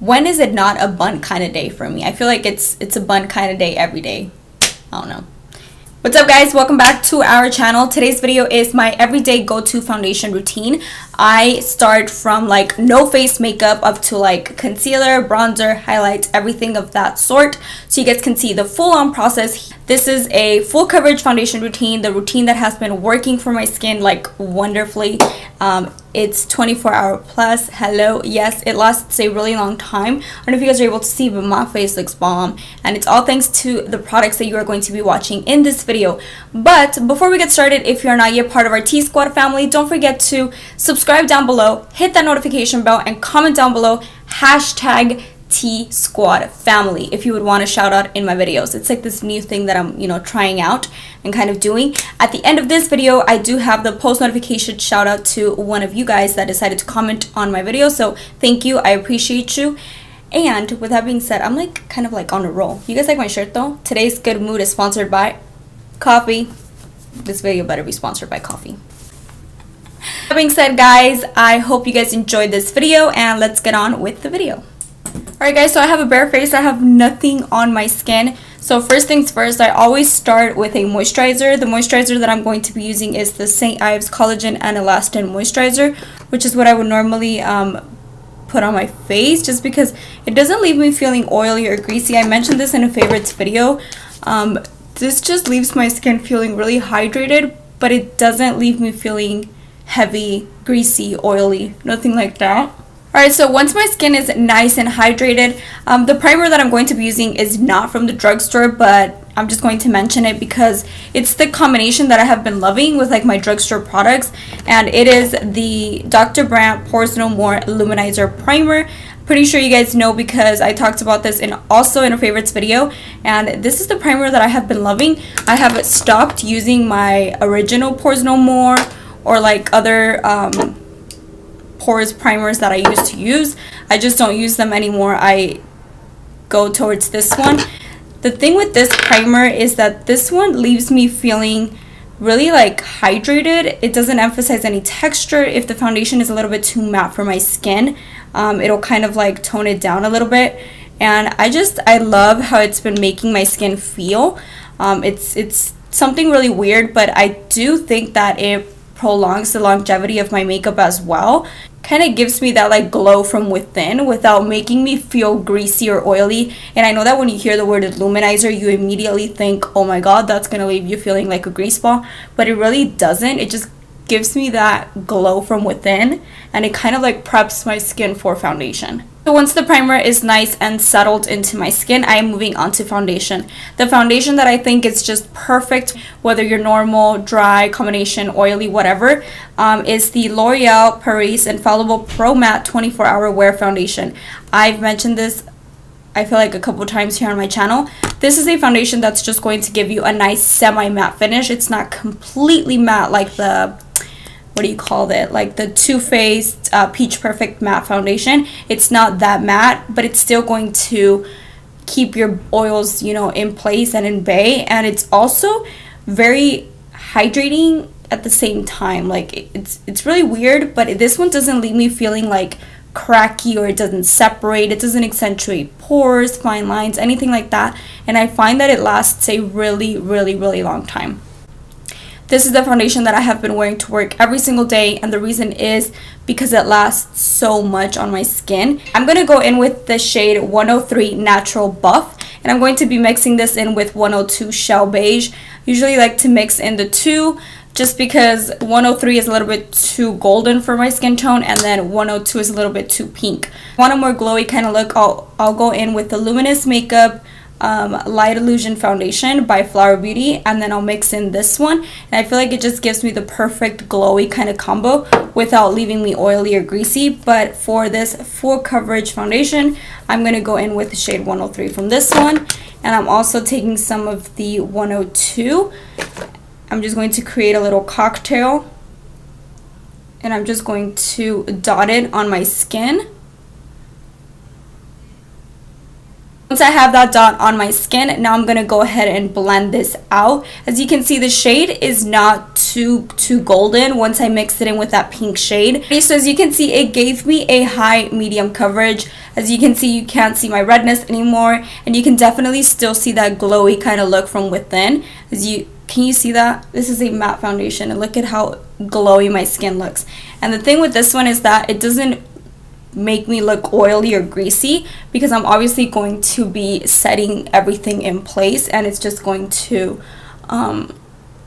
when is it not a bun kind of day for me? I feel like it's a bun kind of day every day. I don't know. What's up, guys? Welcome back to our channel. Today's video is my everyday go-to foundation routine. I start from like no face makeup up to like concealer, bronzer, highlights, everything of that sort, so you guys can see the full-on process. This is a full coverage foundation routine, the routine that has been working for my skin like wonderfully. It's 24-hour plus. Hello, yes, it lasts a really long time. I don't know if you guys are able to see, but my face looks bomb, and it's all thanks to the products that you are going to be watching in this video. But before we get started, if you're not yet part of our T Squad family, don't forget to subscribe down below, hit that notification bell, and comment down below hashtag T Squad family if you would want a shout out in my videos. It's like this new thing that I'm trying out and kind of doing. At the end of this video, I do have the post notification shout out to one of you guys that decided to comment on my video, so thank you, I appreciate you. And with that being said, I'm like kind of like on a roll. You guys like my shirt though? Today's good mood is sponsored by coffee. This video better be sponsored by coffee. That being said, guys, I hope you guys enjoyed this video, and let's get on with the video. Alright guys, so I have a bare face. I have nothing on my skin. So first things first, I always start with a moisturizer. The moisturizer that I'm going to be using is the St. Ives Collagen and Elastin Moisturizer, which is what I would normally put on my face, just because it doesn't leave me feeling oily or greasy. I mentioned this in a favorites video. This just leaves my skin feeling really hydrated, but it doesn't leave me feeling heavy, greasy, oily, nothing like that. Alright, so once my skin is nice and hydrated, the primer that I'm going to be using is not from the drugstore, but I'm just going to mention it because it's the combination that I have been loving with like my drugstore products, and it is the Dr. Brandt Pores No More Luminizer Primer. Pretty sure you guys know because I talked about this also in a favorites video, and this is the primer that I have been loving. I have stopped using my original Pores No More or like other pores primers that I used to use. I just don't use them anymore. I go towards this one. The thing with this primer is that this one leaves me feeling really like hydrated. It doesn't emphasize any texture. If the foundation is a little bit too matte for my skin, it'll kind of like tone it down a little bit, and I love how it's been making my skin feel. It's something really weird, but I do think that it prolongs the longevity of my makeup as well. Kind of gives me that like glow from within without making me feel greasy or oily. And I know that when you hear the word luminizer, you immediately think, oh my god, that's gonna leave you feeling like a grease ball, but it really doesn't. It just gives me that glow from within, and it kind of like preps my skin for foundation. So once the primer is nice and settled into my skin, I am moving on to foundation. The foundation that I think is just perfect, whether you're normal, dry, combination, oily, whatever, is the L'Oreal Paris Infallible Pro Matte 24-Hour Wear Foundation. I've mentioned this, I feel like a couple times here on my channel. This is a foundation that's just going to give you a nice semi-matte finish. It's not completely matte like the, what do you call it, like the Too Faced Peach Perfect Matte Foundation. It's not that matte, but it's still going to keep your oils, in place and in bay. And it's also very hydrating at the same time. Like it's really weird, but this one doesn't leave me feeling like cracky, or it doesn't separate, it doesn't accentuate pores, fine lines, anything like that. And I find that it lasts a really long time. This is the foundation that I have been wearing to work every single day, and the reason is because it lasts so much on my skin. I'm going to go in with the shade 103 Natural Buff, and I'm going to be mixing this in with 102 Shell Beige. Usually like to mix in the two, just because 103 is a little bit too golden for my skin tone, and then 102 is a little bit too pink. I want a more glowy kind of look. I'll go in with the Luminous Makeup Light Illusion Foundation by Flower Beauty, and then I'll mix in this one, and I feel like it just gives me the perfect glowy kind of combo without leaving me oily or greasy. But for this full coverage foundation, I'm going to go in with the shade 103 from this one, and I'm also taking some of the 102. I'm just going to create a little cocktail, and I'm just going to dot it on my skin. Once I have that dot on my skin, now I'm going to go ahead and blend this out. As you can see, the shade is not too golden once I mixed it in with that pink shade. So as you can see, it gave me a high medium coverage. As you can see, you can't see my redness anymore, and you can definitely still see that glowy kind of look from within. Can you see that? This is a matte foundation, and look at how glowy my skin looks. And the thing with this one is that it doesn't make me look oily or greasy, because I'm obviously going to be setting everything in place, and it's just going to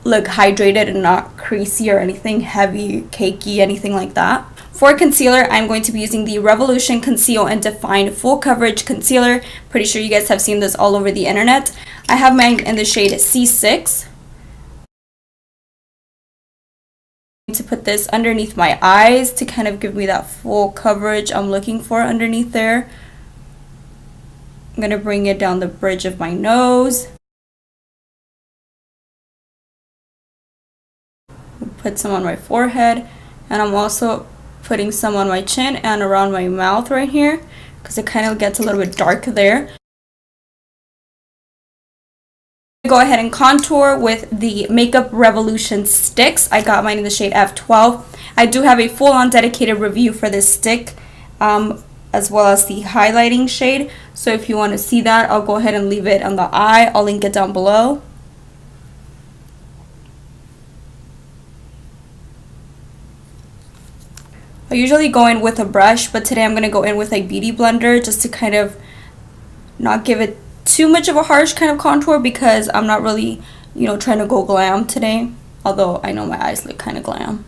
look hydrated and not creasy or anything heavy, cakey, anything like that. For concealer, I'm going to be using the Revolution Conceal and Define Full Coverage Concealer. Pretty sure you guys have seen this all over the internet. I have mine in the shade C6. To put this underneath my eyes to kind of give me that full coverage I'm looking for underneath there. I'm going to bring it down the bridge of my nose. Put some on my forehead, and I'm also putting some on my chin and around my mouth right here, because it kind of gets a little bit dark there. Go ahead and contour with the Makeup Revolution sticks. I got mine in the shade F12. I do have a full-on dedicated review for this stick, as well as the highlighting shade. So if you want to see that, I'll go ahead and leave it on the eye. I'll link it down below. I usually go in with a brush, but today I'm going to go in with a beauty blender just to kind of not give it too much of a harsh kind of contour, because I'm not really, trying to go glam today, although I know my eyes look kind of glam.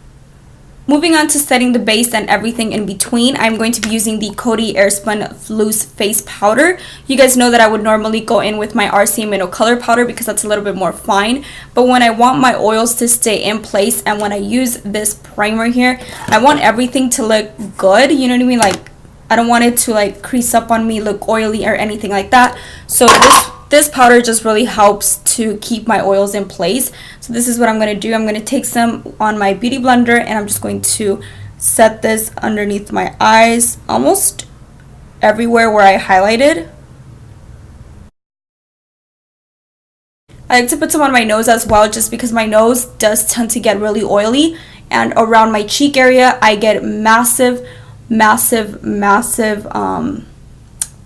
Moving on to setting the base and everything in between, I'm going to be using the Coty Airspun Loose Face Powder. You guys know that I would normally go in with my RC Minnow Color Powder because that's a little bit more fine. But when I want my oils to stay in place, and when I use this primer here, I want everything to look good. You know what I mean? Like, I don't want it to like crease up on me, look oily or anything like that. So this powder just really helps to keep my oils in place. So this is what I'm going to do. I'm going to take some on my beauty blender, and I'm just going to set this underneath my eyes, almost everywhere where I highlighted. I like to put some on my nose as well, just because my nose does tend to get really oily, and around my cheek area I get massive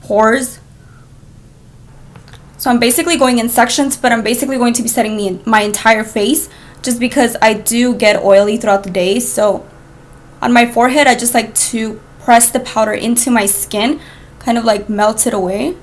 pores. So I'm basically going in sections, but I'm basically going to be setting my entire face, just because I do get oily throughout the day. So on my forehead, I just like to press the powder into my skin, kind of like melt it away.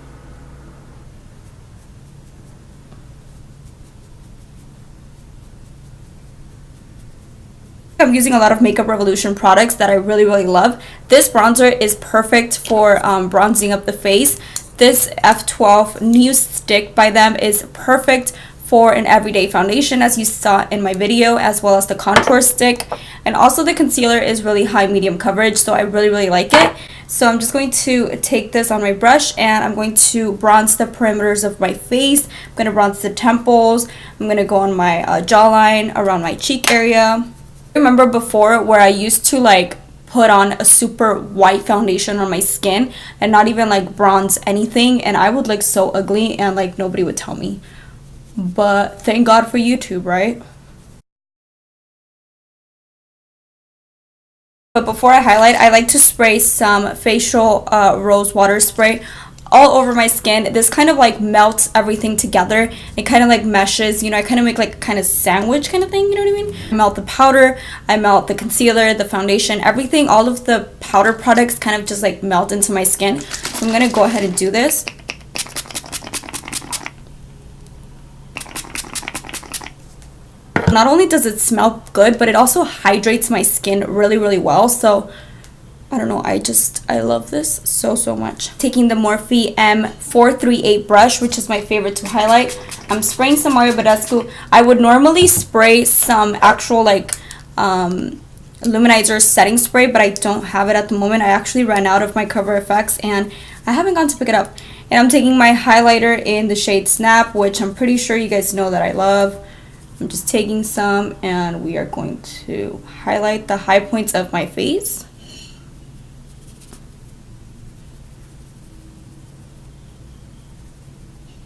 I'm using a lot of Makeup Revolution products that I really love. This bronzer is perfect for bronzing up the face. This F12 new stick by them is perfect for an everyday foundation, as you saw in my video, as well as the contour stick. And also the concealer is really high medium coverage, so I really like it. So I'm just going to take this on my brush, and I'm going to bronze the perimeters of my face. I'm going to bronze the temples. I'm going to go on my jawline, around my cheek area. Remember before where I used to like put on a super white foundation on my skin and not even like bronze anything, and I would look so ugly and like nobody would tell me. But thank God for YouTube, right? But before I highlight, I like to spray some facial Rosewater Spray all over my skin. This kind of like melts everything together. It kind of like meshes, I kind of make like kind of sandwich kind of thing, you know what I mean? I melt the powder, I melt the concealer, the foundation, everything, all of the powder products kind of just like melt into my skin. So I'm going to go ahead and do this. Not only does it smell good, but it also hydrates my skin really well. So I don't know, I love this so much. Taking the Morphe M438 brush, which is my favorite to highlight. I'm spraying some Mario Badescu. I would normally spray some actual like luminizer setting spray, but I don't have it at the moment. I actually ran out of my Cover FX and I haven't gone to pick it up. And I'm taking my highlighter in the shade Snap, which I'm pretty sure you guys know that I love. I'm just taking some, and we are going to highlight the high points of my face.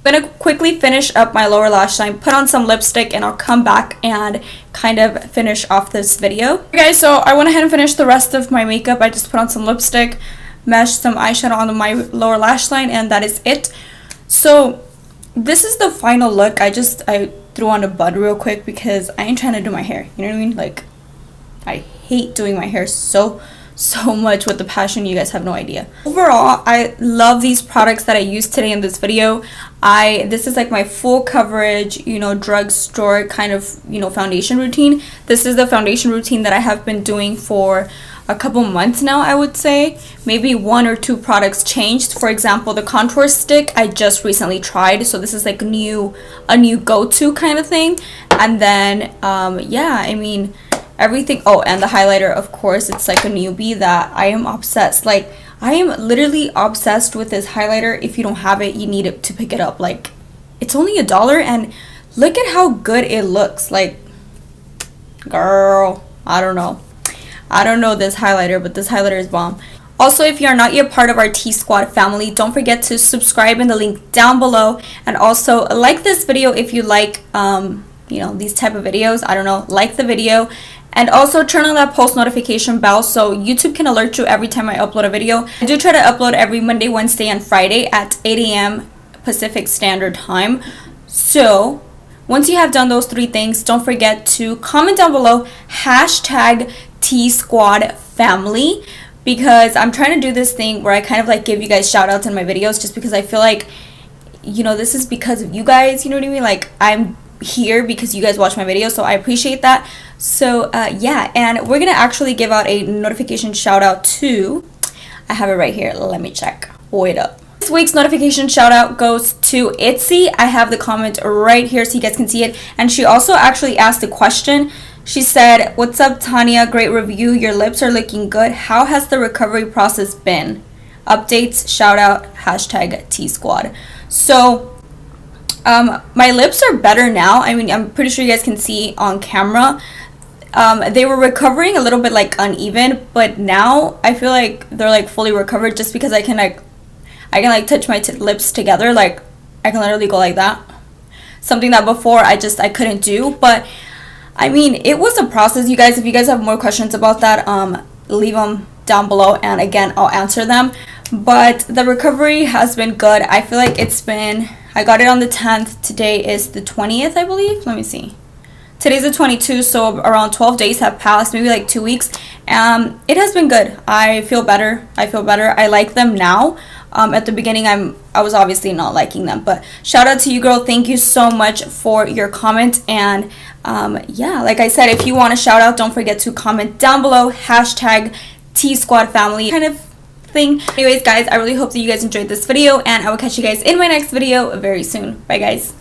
I'm going to quickly finish up my lower lash line, put on some lipstick, and I'll come back and kind of finish off this video. Okay guys, so I went ahead and finished the rest of my makeup. I just put on some lipstick, meshed some eyeshadow on my lower lash line, and that is it. So this is the final look. I threw on a bun real quick because I ain't trying to do my hair, you know what I mean? Like, I hate doing my hair so much with the passion. You guys have no idea. Overall, I love these products that I used today in this video. This is like my full coverage, you know, drugstore kind of, you know, foundation routine. This is the foundation routine that I have been doing for a couple months now, I would say. Maybe 1 or 2 products changed. For example, the contour stick I just recently tried, so this is like a new go-to kind of thing. And then yeah, I mean, everything. Oh, and the highlighter, of course, it's like a newbie that I am obsessed. Like, I am literally obsessed with this highlighter. If you don't have it, you need it to pick it up. Like, it's only $1 and look at how good it looks. Like, girl, I don't know this highlighter, but this highlighter is bomb. Also, if you are not yet part of our T-Squad family, don't forget to subscribe in the link down below, and also like this video if you like you know, these type of videos. I don't know, like the video. And also turn on that post notification bell so YouTube can alert you every time I upload a video. I do try to upload every Monday, Wednesday, and Friday at 8 a.m. Pacific Standard Time. So once you have done those 3 things, don't forget to comment down below hashtag TSQUADFamily, because I'm trying to do this thing where I kind of like give you guys shout outs in my videos, just because I feel like, you know, this is because of you guys, you know what I mean? Like, I'm here because you guys watch my videos, so I appreciate that. So yeah, and we're gonna actually give out a notification shout out to, I have it right here, let me check, wait up. This week's notification shout out goes to Itsy. I have the comment right here so you guys can see it, and she also actually asked a question. She said, "What's up, Tanya? Great review, your lips are looking good. How has the recovery process been? Updates, shout out, hashtag T-Squad." So my lips are better now. I mean, I'm pretty sure you guys can see on camera. They were recovering a little bit like uneven, but now I feel like they're like fully recovered, just because I can like touch my lips together. Like, I can literally go like that, something that before I couldn't do. But I mean, it was a process, you guys. If you guys have more questions about that, leave them down below, and again, I'll answer them. But the recovery has been good. I feel like it's been, I got it on the 10th. Today is the 20th, I believe. Let me see. Today's the 22th, so around 12 days have passed, maybe like 2 weeks. It has been good. I feel better. I like them now. At the beginning, I was obviously not liking them, but shout out to you, girl. Thank you so much for your comment. And yeah, like I said, if you want a shout out, don't forget to comment down below, hashtag T-Squad-family kind of thing. Anyways, guys, I really hope that you guys enjoyed this video, and I will catch you guys in my next video very soon. Bye, guys.